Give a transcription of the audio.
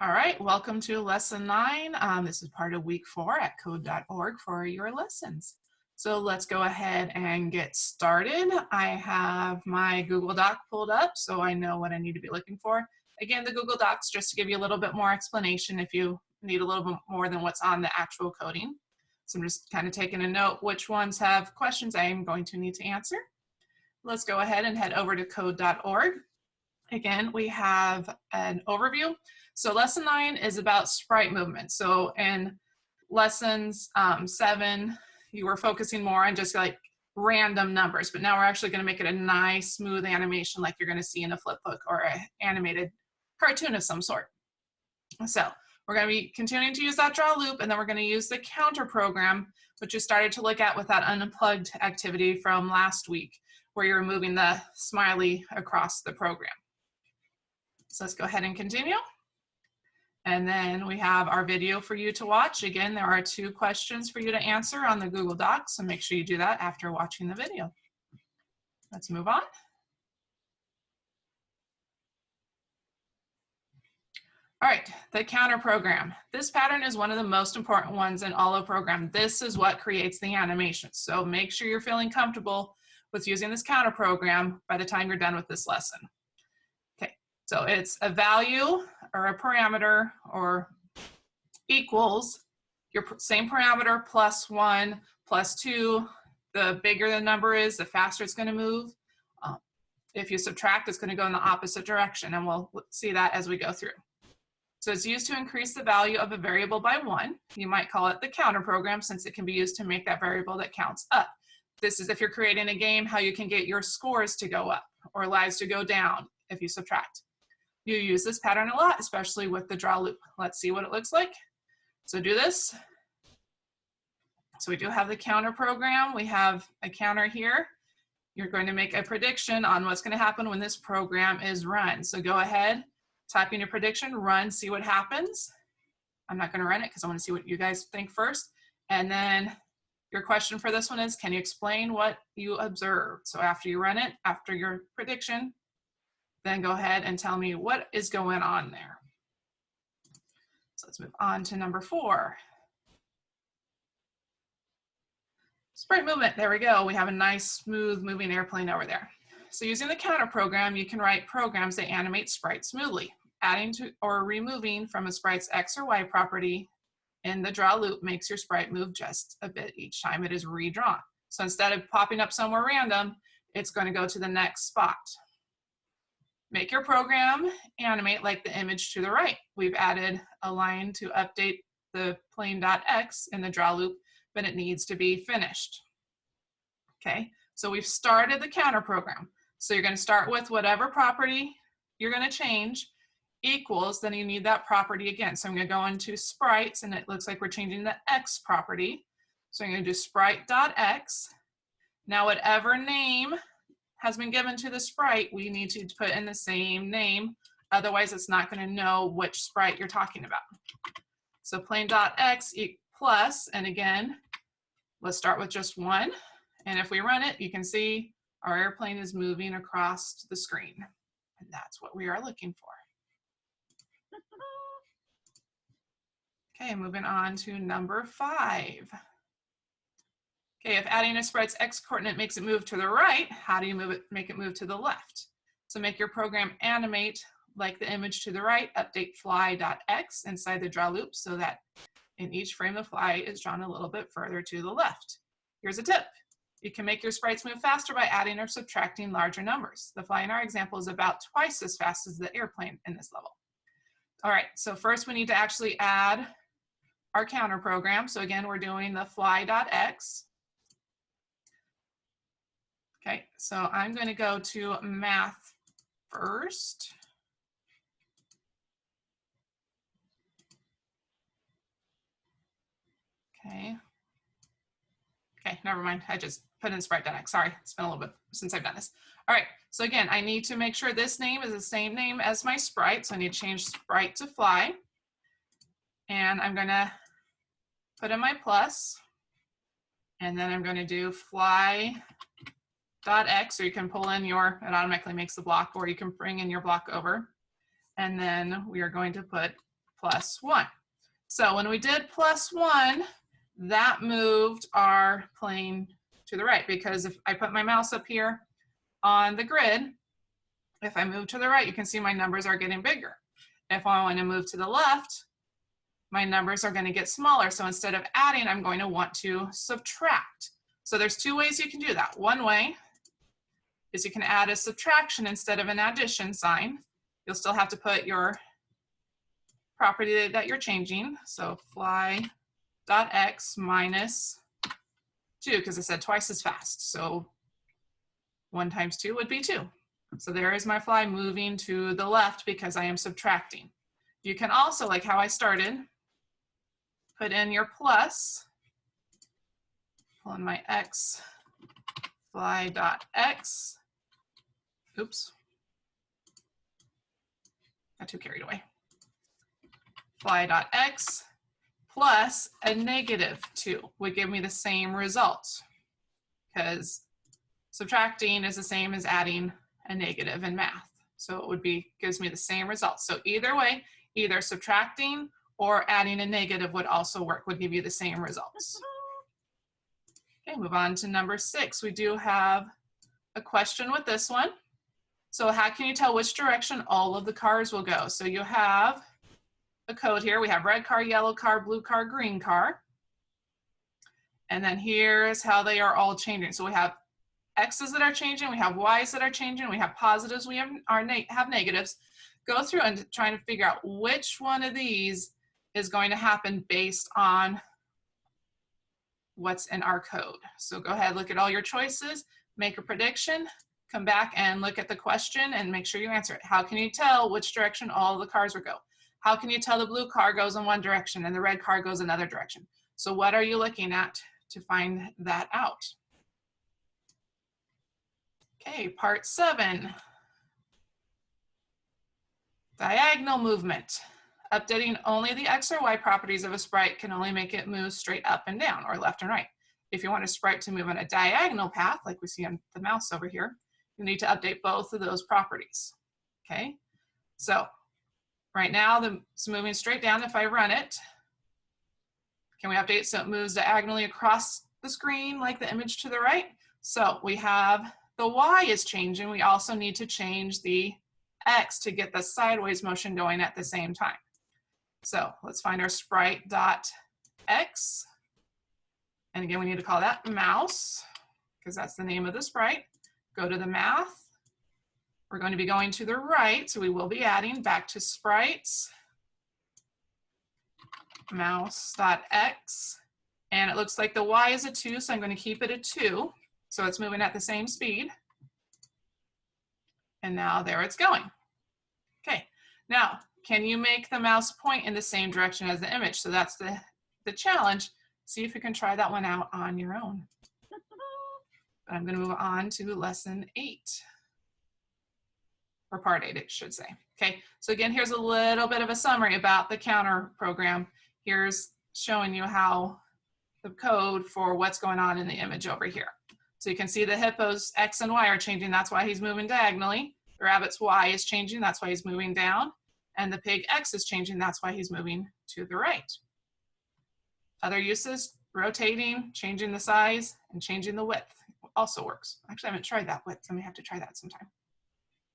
All right, welcome to lesson 9. This is part of week 4 at code.org for your lessons. So let's go ahead and get started. I have my Google Doc pulled up so I know what I need to be looking for. Again, the Google Docs just to give you a little bit more explanation if you need a little bit more than what's on the actual coding. So I'm just kind of taking a note which ones have questions I am going to need to answer. Let's go ahead and head over to code.org. Again, we have an overview. So lesson 9 is about sprite movement. So in lessons 7, you were focusing more on just like random numbers, but now we're actually going to make it a nice, smooth animation like you're going to see in a flip book or an animated cartoon of some sort. So we're going to be continuing to use that draw loop, and then we're going to use the counter program, which you started to look at with that unplugged activity from last week, where you're moving the smiley across the program. So let's go ahead and continue. And then we have our video for you to watch. Again, there are 2 questions for you to answer on the Google Docs, so make sure you do that after watching the video. Let's move on. All right, the counter program. This pattern is one of the most important ones in all of program. This is what creates the animation. So make sure you're feeling comfortable with using this counter program by the time you're done with this lesson. So it's a value or a parameter or equals your same parameter plus 1 plus 2. The bigger the number is, the faster it's going to move. If you subtract, it's going to go in the opposite direction, and we'll see that as we go through. So it's used to increase the value of a variable by 1. You might call it the counter program since it can be used to make that variable that counts up. This is if you're creating a game, how you can get your scores to go up or lives to go down if you subtract. You use this pattern a lot, especially with the draw loop. Let's see what it looks like. So do this. So we do have the counter program. We have a counter here. You're going to make a prediction on what's going to happen when this program is run. So go ahead, type in your prediction, run, see what happens. I'm not going to run it because I want to see what you guys think first. And then your question for this one is, can you explain what you observed? So after you run it, after your prediction, then go ahead and tell me what is going on there. So let's move on to number 4. Sprite movement, there we go. We have a nice smooth moving airplane over there. So using the counter program, you can write programs that animate sprites smoothly. Adding to or removing from a sprite's X or Y property in the draw loop makes your sprite move just a bit each time it is redrawn. So instead of popping up somewhere random, it's going to go to the next spot. Make your program animate like the image to the right. We've added a line to update the plain.x in the draw loop, but it needs to be finished. Okay, so we've started the counter program. So you're going to start with whatever property you're going to change equals, then you need that property again. So I'm going to go into sprites, and it looks like we're changing the x property. So I'm going to do sprite.x. Now whatever name has been given to the sprite, we need to put in the same name. Otherwise, it's not going to know which sprite you're talking about. So plain.x plus, and again, let's start with just 1. And if we run it, you can see our airplane is moving across the screen. And that's what we are looking for. Okay, moving on to number 5. Okay, if adding a sprite's x coordinate makes it move to the right, how do you make it move to the left? So make your program animate like the image to the right, update fly.x inside the draw loop so that in each frame the fly is drawn a little bit further to the left. Here's a tip. You can make your sprites move faster by adding or subtracting larger numbers. The fly in our example is about twice as fast as the airplane in this level. All right, so first we need to actually add our counter program. So again, we're doing the fly.x. Okay, so I'm going to go to math first. Okay, never mind. I just put in sprite.x. Sorry, it's been a little bit since I've done this. All right, so again, I need to make sure this name is the same name as my sprite. So I need to change sprite to fly. And I'm going to put in my plus. And then I'm going to do fly.x, or you can pull in your, it automatically makes the block, or you can bring in your block over. And then we are going to put plus 1. So when we did plus 1, that moved our plane to the right, because if I put my mouse up here on the grid, if I move to the right, you can see my numbers are getting bigger. If I want to move to the left, my numbers are going to get smaller. So instead of adding, I'm going to want to subtract. So there's two ways you can do that. One way is you can add a subtraction instead of an addition sign. You'll still have to put your property that you're changing. So fly.x minus 2, because I said twice as fast. So 1 times 2 would be 2. So there is my fly moving to the left because I am subtracting. You can also, like how I started, put in your plus, pull in my x, fly.x, oops, got too carried away, fly.x plus a -2 would give me the same result, because subtracting is the same as adding a negative in math. So it would be, gives me the same result. So either way, either subtracting or adding a negative would also work, would give you the same results. Okay, move on to number 6. We do have a question with this one. So how can you tell which direction all of the cars will go? So you have a code here. We have red car, yellow car, blue car, green car. And then here's how they are all changing. So we have X's that are changing, we have Y's that are changing, we have positives, we have negatives. Go through and try to figure out which one of these is going to happen based on what's in our code. So go ahead, look at all your choices, make a prediction, come back and look at the question and make sure you answer it. How can you tell which direction all the cars will go? How can you tell the blue car goes in one direction and the red car goes another direction? So what are you looking at to find that out? Okay, part 7. Diagonal movement. Updating only the X or Y properties of a sprite can only make it move straight up and down or left and right. If you want a sprite to move on a diagonal path, like we see on the mouse over here, you need to update both of those properties. Okay, so right now it's moving straight down. If I run it, can we update so it moves diagonally across the screen like the image to the right? So we have the Y is changing. We also need to change the X to get the sideways motion going at the same time. So let's find our sprite.x. And again, we need to call that mouse because that's the name of the sprite. Go to the math. We're going to be going to the right, so we will be adding back to sprites, mouse.x. And it looks like the Y is a 2, so I'm going to keep it a 2. So it's moving at the same speed. And now there it's going. Okay, now can you make the mouse point in the same direction as the image? So that's the challenge. See if you can try that one out on your own. But I'm going to move on to lesson 8. Or part 8, it should say. Okay, so again, here's a little bit of a summary about the counter program. Here's showing you how the code for what's going on in the image over here. So you can see the hippo's X and Y are changing. That's why he's moving diagonally. The rabbit's Y is changing. That's why he's moving down. And the pig X is changing. That's why he's moving to the right. Other uses, rotating, changing the size, and changing the width also works. Actually, I haven't tried that width. I may have to try that sometime.